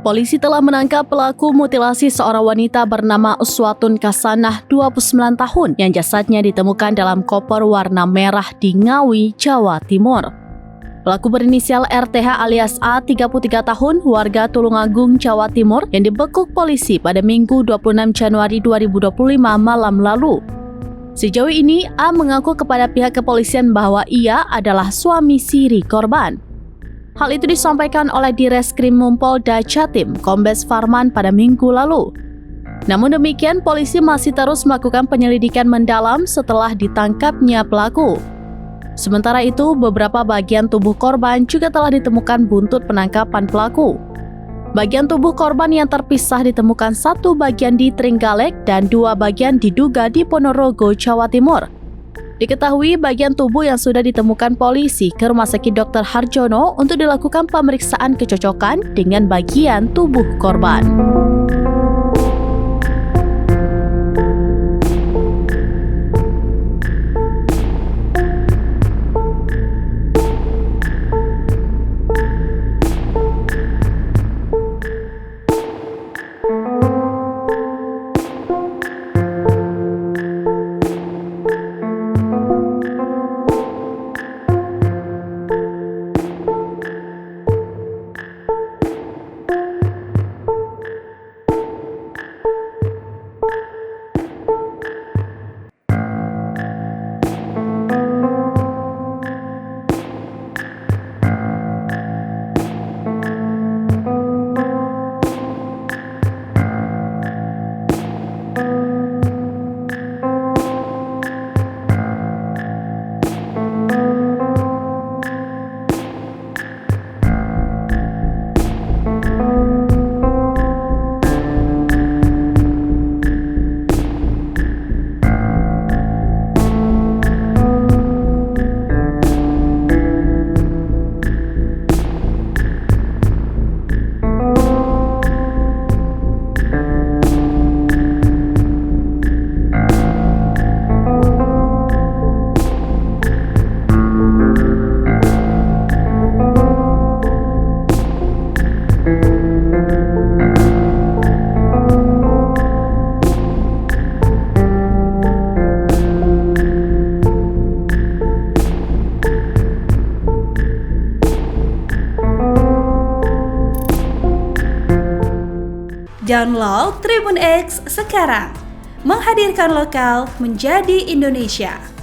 Polisi telah menangkap pelaku mutilasi seorang wanita bernama Uswatun Kasanah, 29 tahun, yang jasadnya ditemukan dalam koper warna merah di Ngawi, Jawa Timur. Pelaku berinisial RTH alias A, 33 tahun, warga Tulungagung, Jawa Timur, yang dibekuk polisi pada Minggu 26 Januari 2025 malam lalu. Sejauh ini, A mengaku kepada pihak kepolisian bahwa ia adalah suami siri korban. Hal itu disampaikan oleh Direskrim Mumpolda Jatim, Kombes Farman pada Minggu lalu. Namun demikian, polisi masih terus melakukan penyelidikan mendalam setelah ditangkapnya pelaku. Sementara itu, beberapa bagian tubuh korban juga telah ditemukan buntut penangkapan pelaku. Bagian tubuh korban yang terpisah ditemukan satu bagian di Trenggalek dan dua bagian diduga di Ponorogo, Jawa Timur. Diketahui bagian tubuh yang sudah ditemukan polisi ke Rumah Sakit Dr. Harjono untuk dilakukan pemeriksaan kecocokan dengan bagian tubuh korban. Download Tribun X sekarang, menghadirkan lokal menjadi Indonesia.